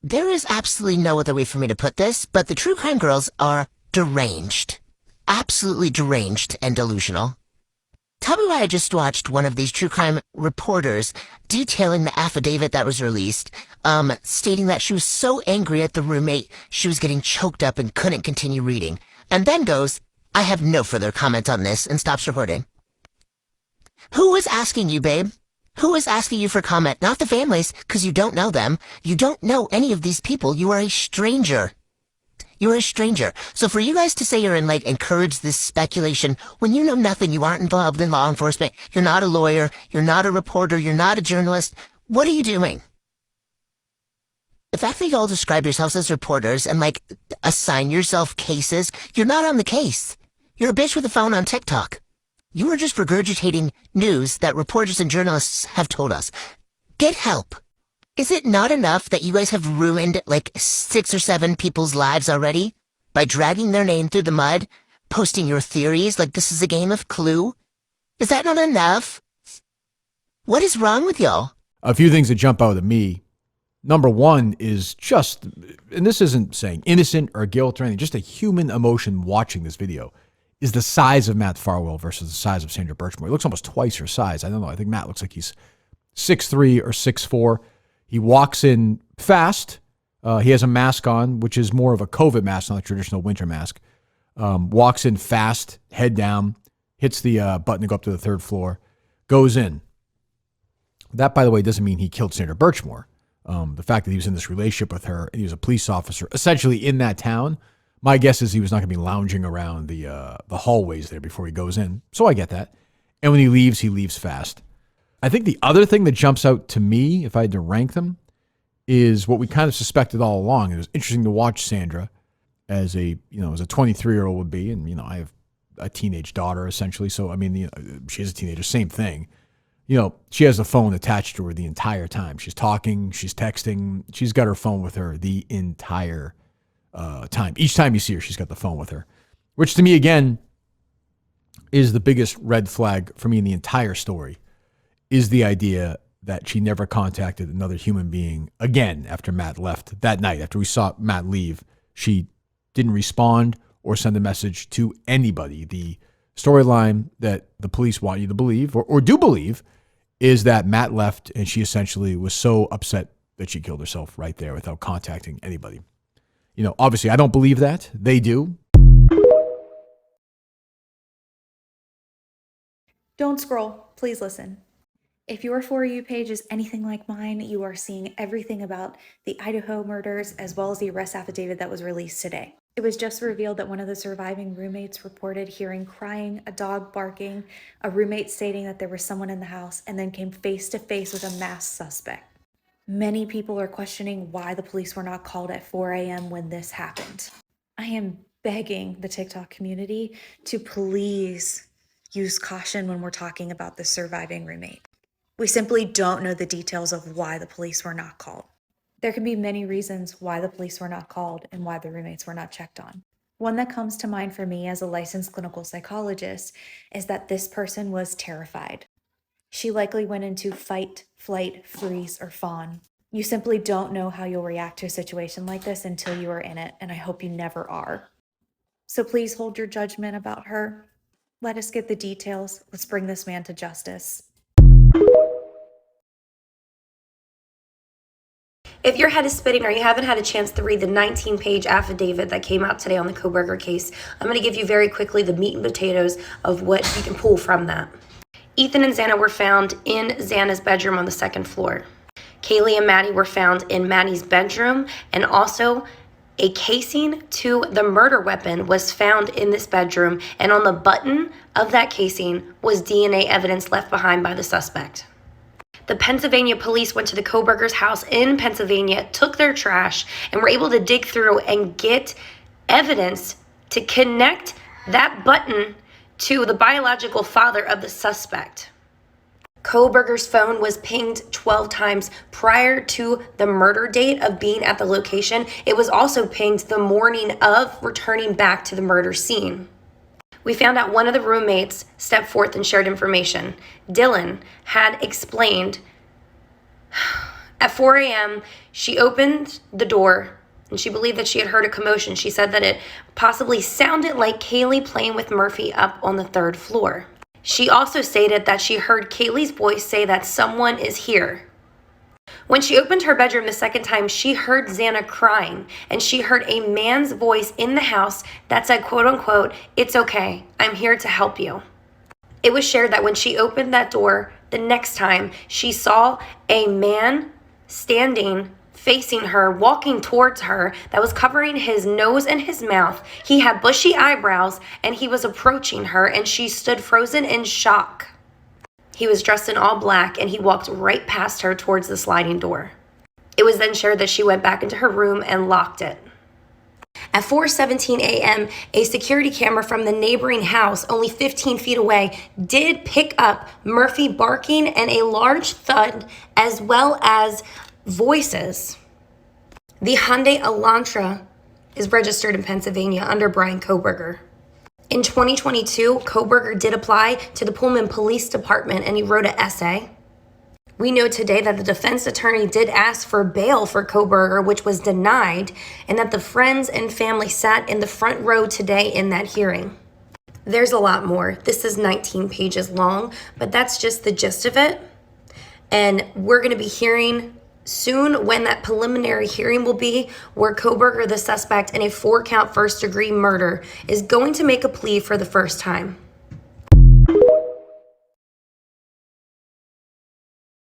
There is absolutely no other way for me to put this, but the true crime girls are deranged. Absolutely deranged and delusional. Tell me why I just watched one of these true crime reporters detailing the affidavit that was released, stating that she was so angry at the roommate she was getting choked up and couldn't continue reading, and then goes, I have no further comment on this, and stops reporting. Who was asking you, babe? Who was asking you for comment? Not the families, because you don't know them. You don't know any of these people. You are a stranger. You're a stranger. So for you guys to say you're in, encourage this speculation, when you know nothing, you aren't involved in law enforcement, you're not a lawyer, you're not a reporter, you're not a journalist, what are you doing? The fact that you all describe yourselves as reporters and, assign yourself cases, you're not on the case. You're a bitch with a phone on TikTok. You are just regurgitating news that reporters and journalists have told us. Get help. Is it not enough that you guys have ruined 6 or 7 people's lives already by dragging their name through the mud, posting your theories like this is a game of Clue? Is that not enough? What is wrong with y'all? A few things that jump out at me. Number one is just, and this isn't saying innocent or guilt or anything, just a human emotion watching this video, is the size of Matt Farwell versus the size of Sandra Birchmore. He looks almost twice her size. I don't know. I think Matt looks like he's 6'3" or 6'4". He walks in fast. He has a mask on, which is more of a COVID mask, not a traditional winter mask. Walks in fast, head down, hits the button to go up to the 3rd floor, goes in. That, by the way, doesn't mean he killed Sandra Birchmore. The fact that he was in this relationship with her, and he was a police officer, essentially in that town, my guess is he was not going to be lounging around the hallways there before he goes in. So I get that. And when he leaves fast. I think the other thing that jumps out to me, if I had to rank them, is what we kind of suspected all along. It was interesting to watch Sandra as a 23-year-old would be. And, I have a teenage daughter, essentially. So, she's a teenager, same thing. She has the phone attached to her the entire time. She's talking, she's texting. She's got her phone with her the entire time. Each time you see her, she's got the phone with her, which to me, again, is the biggest red flag for me in the entire story, is the idea that she never contacted another human being again after Matt left that night. After we saw Matt leave, she didn't respond or send a message to anybody. The storyline that the police want you to believe, or do believe, is that Matt left and she essentially was so upset that she killed herself right there without contacting anybody. Obviously I don't believe that. They do. Don't scroll. Please listen. If your For You page is anything like mine, you are seeing everything about the Idaho murders as well as the arrest affidavit that was released today. It was just revealed that one of the surviving roommates reported hearing crying, a dog barking, a roommate stating that there was someone in the house, and then came face to face with a masked suspect. Many people are questioning why the police were not called at 4 a.m. when this happened. I am begging the TikTok community to please use caution when we're talking about the surviving roommate. We simply don't know the details of why the police were not called. There can be many reasons why the police were not called and why the roommates were not checked on. One that comes to mind for me as a licensed clinical psychologist is that this person was terrified. She likely went into fight, flight, freeze, or fawn. You simply don't know how you'll react to a situation like this until you are in it, and I hope you never are. So please hold your judgment about her. Let us get the details. Let's bring this man to justice. If your head is spinning or you haven't had a chance to read the 19-page affidavit that came out today on the Kohberger case, I'm going to give you very quickly the meat and potatoes of what you can pull from that. Ethan and Xana were found in Xana's bedroom on the 2nd floor. Kaylee and Maddie were found in Maddie's bedroom, and also a casing to the murder weapon was found in this bedroom, and on the button of that casing was DNA evidence left behind by the suspect. The Pennsylvania police went to the Kohberger's house in Pennsylvania, took their trash, and were able to dig through and get evidence to connect that button to the biological father of the suspect. Kohberger's phone was pinged 12 times prior to the murder date of being at the location. It was also pinged the morning of returning back to the murder scene. We found out one of the roommates stepped forth and shared information. Dylan had explained At 4 a.m., she opened the door and she believed that she had heard a commotion. She said that it possibly sounded like Kaylee playing with Murphy up on the 3rd floor. She also stated that she heard Kaylee's voice say that someone is here. When she opened her bedroom the second time, she heard Xana crying, and she heard a man's voice in the house that said, quote unquote, "It's okay, I'm here to help you." It was shared that when she opened that door the next time, she saw a man standing facing her, walking towards her, that was covering his nose and his mouth. He had bushy eyebrows, and he was approaching her, and she stood frozen in shock. He was dressed in all black, and he walked right past her towards the sliding door. It was then shared that she went back into her room and locked it. At 4:17 a.m., a security camera from the neighboring house, only 15 feet away, did pick up Murphy barking and a large thud, as well as voices. The Hyundai Elantra is registered in Pennsylvania under Bryan Kohberger. In 2022, Kohberger did apply to the Pullman Police Department and he wrote an essay. We know today that the defense attorney did ask for bail for Kohberger, which was denied, and that the friends and family sat in the front row today in that hearing. There's a lot more. This is 19 pages long, but that's just the gist of it. And we're going to be hearing soon when that preliminary hearing will be, where Kohberger, the suspect in a 4-count first-degree murder, is going to make a plea for the first time.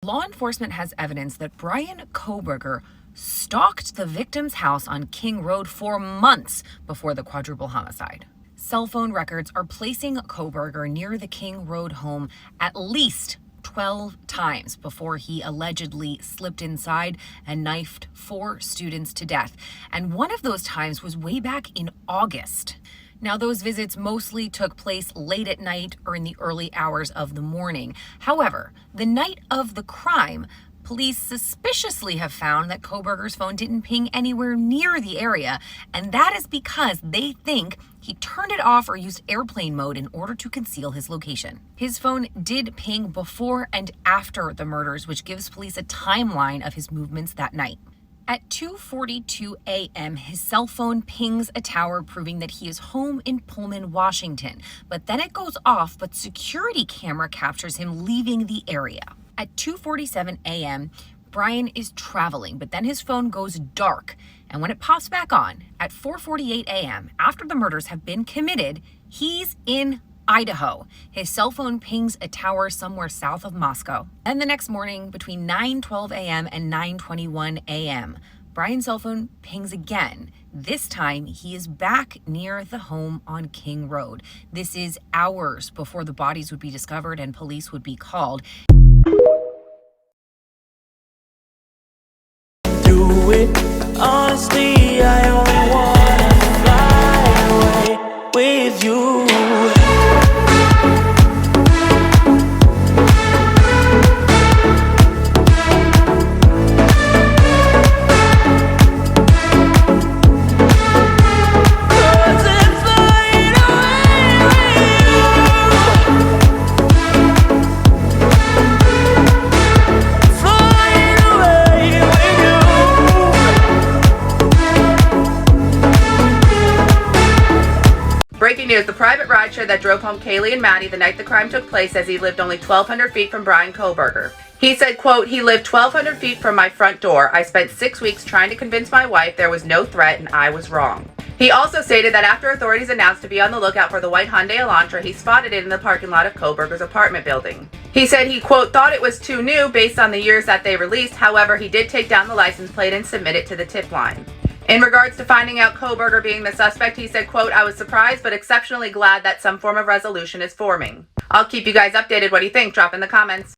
Law enforcement has evidence that Bryan Kohberger stalked the victim's house on King Road for months before the quadruple homicide. Cell phone records are placing Kohberger near the King Road home at least 12 times before he allegedly slipped inside and knifed 4 students to death. And one of those times was way back in August. Now, those visits mostly took place late at night or in the early hours of the morning. However, the night of the crime, police suspiciously have found that Kohberger's phone didn't ping anywhere near the area, and that is because they think he turned it off or used airplane mode in order to conceal his location. His phone did ping before and after the murders, which gives police a timeline of his movements that night. At 2:42 a.m., his cell phone pings a tower proving that he is home in Pullman, Washington. But then it goes off, but security camera captures him leaving the area. At 2:47 a.m., Bryan is traveling, but then his phone goes dark. And when it pops back on at 4:48 a.m., after the murders have been committed, he's in Idaho. His cell phone pings a tower somewhere south of Moscow. And the next morning, between 9:12 a.m. and 9:21 a.m., Bryan's cell phone pings again. This time, he is back near the home on King Road. This is hours before the bodies would be discovered and police would be called. Do it. Honestly, I only wanna fly away with you. Breaking news, the private rideshare that drove home Kaylee and Maddie the night the crime took place says he lived only 1,200 feet from Bryan Kohberger. He said, quote, "He lived 1,200 feet from my front door. I spent 6 weeks trying to convince my wife there was no threat and I was wrong." He also stated that after authorities announced to be on the lookout for the white Hyundai Elantra, he spotted it in the parking lot of Kohberger's apartment building. He said he, quote, "thought it was too new based on the years that they released. However, he did take down the license plate and submit it to the tip line." In regards to finding out Kohberger being the suspect, he said, quote, "I was surprised but exceptionally glad that some form of resolution is forming." I'll keep you guys updated. What do you think? Drop in the comments.